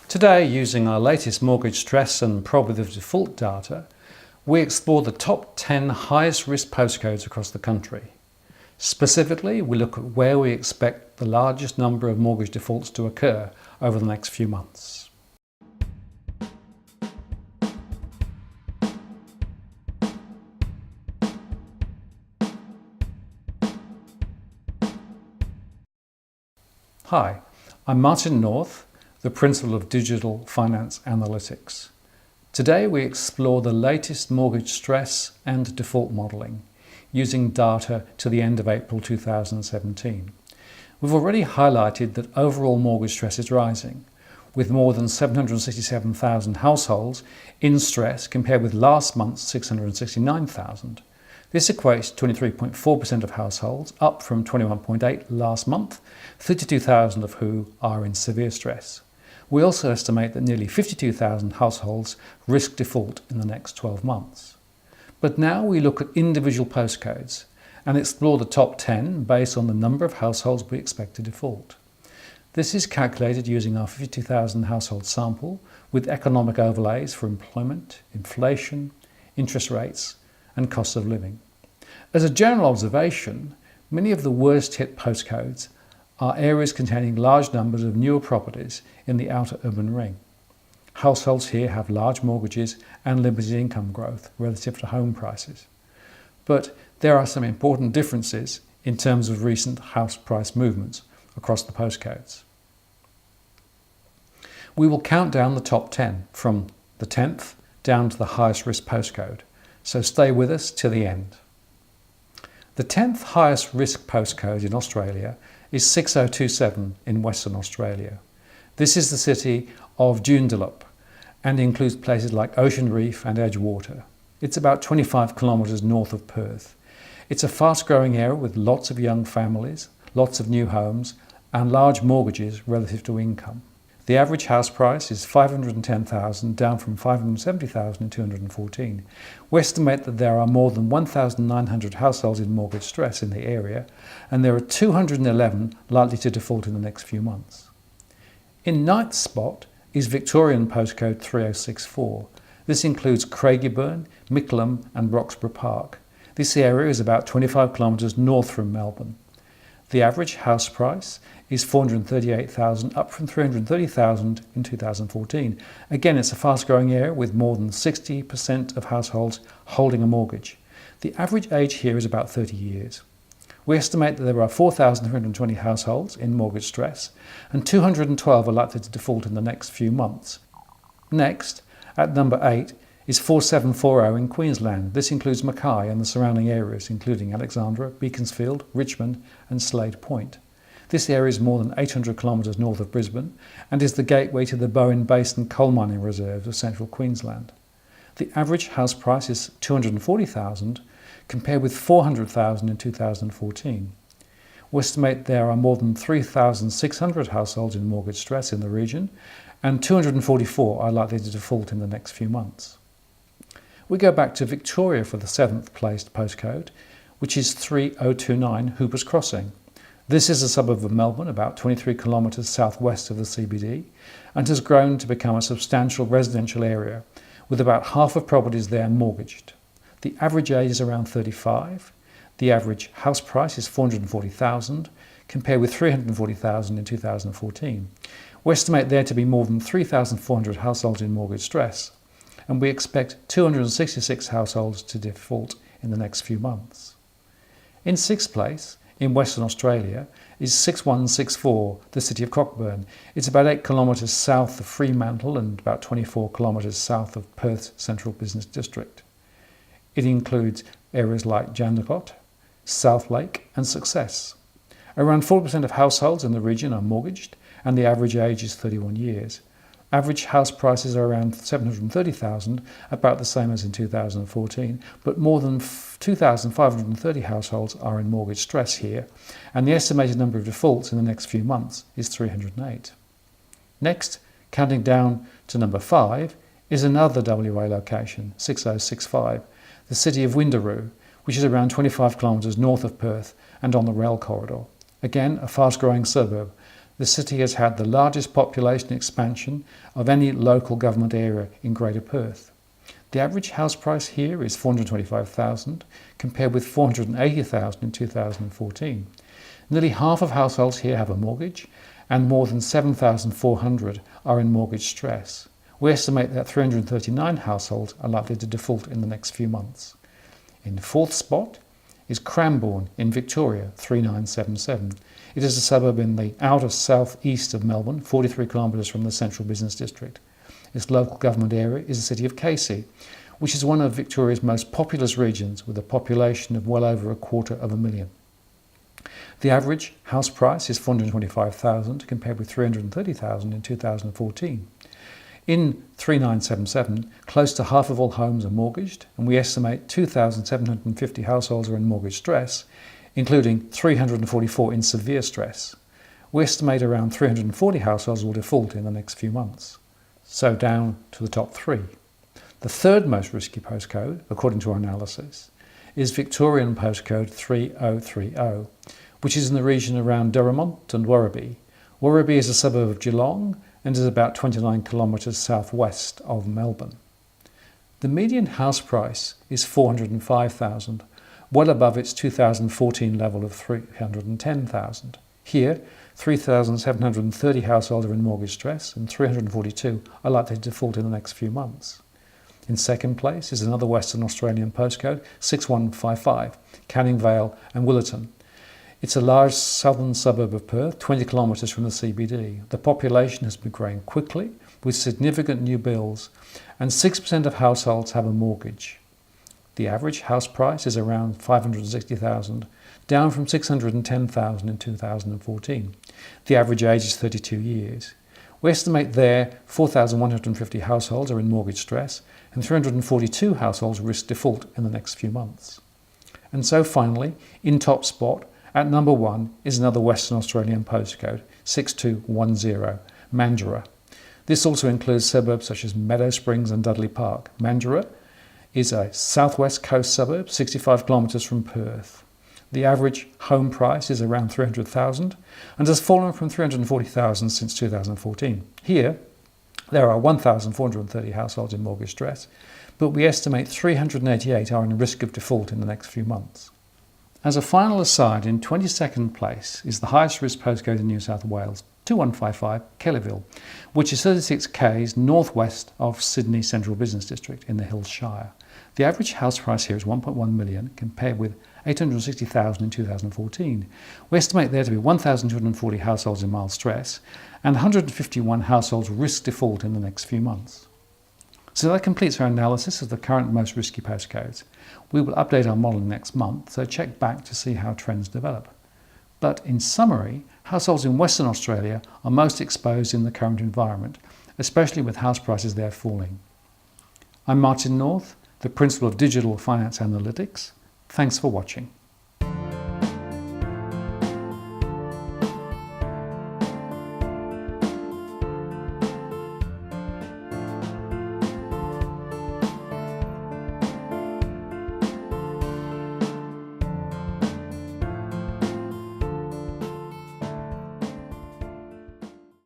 Today, using our latest mortgage stress and probability of default data, we explore the top 10 highest risk postcodes across the country. Specifically, we look at where we expect the largest number of mortgage defaults to occur over the next few months. Hi, I'm Martin North, the Principal of Digital Finance Analytics. Today we explore the latest mortgage stress and default modelling using data to the end of April 2017. We've already highlighted that overall mortgage stress is rising, with more than 767,000 households in stress compared with last month's 669,000. This equates to 23.4% of households, up from 21.8% last month, 32,000 of who are in severe stress. We also estimate that nearly 52,000 households risk default in the next 12 months. But now we look at individual postcodes and explore the top 10 based on the number of households we expect to default. This is calculated using our 52,000 household sample with economic overlays for employment, inflation, interest rates and cost of living. As a general observation, many of the worst hit postcodes are areas containing large numbers of newer properties in the outer urban ring. Households here have large mortgages and limited income growth relative to home prices. But there are some important differences in terms of recent house price movements across the postcodes. We will count down the top 10 from the 10th down to the highest risk postcode, so stay with us till the end. The 10th highest risk postcode in Australia is 6027 in Western Australia. This is the city of Joondalup and includes places like Ocean Reef and Edgewater. It's about 25 kilometres north of Perth. It's a fast-growing area with lots of young families, lots of new homes and large mortgages relative to income. The average house price is $510,000, down from $570,000 in 2014. We estimate that there are more than 1,900 households in mortgage stress in the area, and there are 211 likely to default in the next few months. In ninth spot is Victorian postcode 3064. This includes Craigieburn, Mickleham and Roxburgh Park. This area is about 25 kilometres north from Melbourne. The average house price is $438,000, up from $330,000 in 2014. Again, it's a fast-growing area with more than 60% of households holding a mortgage. The average age here is about 30 years. We estimate that there are 4,320 households in mortgage stress and 212 are likely to default in the next few months. Next, at number 8, is 4740 in Queensland. This includes Mackay and the surrounding areas, including Alexandra, Beaconsfield, Richmond and Slade Point. This area is more than 800 kilometres north of Brisbane and is the gateway to the Bowen Basin coal mining reserves of central Queensland. The average house price is $240,000 compared with $400,000 in 2014. We estimate there are more than 3,600 households in mortgage stress in the region and 244 are likely to default in the next few months. We go back to Victoria for the 7th placed postcode, which is 3029 Hoopers Crossing. This is a suburb of Melbourne, about 23 kilometres southwest of the CBD, and has grown to become a substantial residential area, with about half of properties there mortgaged. The average age is around 35. The average house price is $440,000, compared with $340,000 in 2014. We estimate there to be more than 3,400 households in mortgage stress, and we expect 266 households to default in the next few months. In 6th place, in Western Australia, is 6164, the city of Cockburn. It's about 8 kilometres south of Fremantle and about 24 kilometres south of Perth's central business district. It includes areas like Jandakot, South Lake and Success. Around 40% of households in the region are mortgaged and the average age is 31 years. Average house prices are around $730,000, about the same as in 2014, but more than 2,530 households are in mortgage stress here, and the estimated number of defaults in the next few months is 308. Next, counting down to number 5, is another WA location, 6065, the city of Windaroo, which is around 25 kilometres north of Perth and on the rail corridor. Again, a fast-growing suburb. The city has had the largest population expansion of any local government area in Greater Perth. The average house price here is $425,000 compared with $480,000 in 2014. Nearly half of households here have a mortgage and more than 7,400 are in mortgage stress. We estimate that 339 households are likely to default in the next few months. In fourth spot is Cranbourne in Victoria, 3977. It is a suburb in the outer south-east of Melbourne, 43 kilometres from the central business district. Its local government area is the city of Casey, which is one of Victoria's most populous regions with a population of well over 250,000. The average house price is $425,000 compared with $330,000 in 2014. In 3977, close to half of all homes are mortgaged, and we estimate 2,750 households are in mortgage stress, including 344 in severe stress. We estimate around 340 households will default in the next few months. So down to the top three. The third most risky postcode, according to our analysis, is Victorian postcode 3030, which is in the region around Durramont and Werribee. Werribee is a suburb of Geelong and is about 29 kilometres southwest of Melbourne. The median house price is $405,000, well above its 2014 level of $310,000. Here, 3,730 households are in mortgage stress and 342 are likely to default in the next few months. In second place is another Western Australian postcode, 6155, Canning Vale and Willetton. It's a large southern suburb of Perth, 20 kilometres from the CBD. The population has been growing quickly with significant new builds, and 6% of households have a mortgage. The average house price is around $560,000, down from $610,000 in 2014. The average age is 32 years. We estimate there 4,150 households are in mortgage stress and 342 households risk default in the next few months. And so finally, in top spot, at number 1 is another Western Australian postcode, 6210, Mandurah. This also includes suburbs such as Meadow Springs and Dudley Park. Mandurah is a southwest coast suburb, 65 kilometres from Perth. The average home price is around $300,000 and has fallen from $340,000 since 2014. Here, there are 1,430 households in mortgage stress, but we estimate 388 are in risk of default in the next few months. As a final aside, in 22nd place is the highest risk postcode in New South Wales, 2155 Kellyville, which is 36 k's northwest of Sydney Central Business District in the Hills Shire. The average house price here is $1.1 million compared with $860,000 in 2014. We estimate there to be 1,240 households in mild stress and 151 households risk default in the next few months. So that completes our analysis of the current most risky postcodes. We will update our modelling next month, so check back to see how trends develop. But in summary, households in Western Australia are most exposed in the current environment, especially with house prices there falling. I'm Martin North, the Principal of Digital Finance Analytics. Thanks for watching.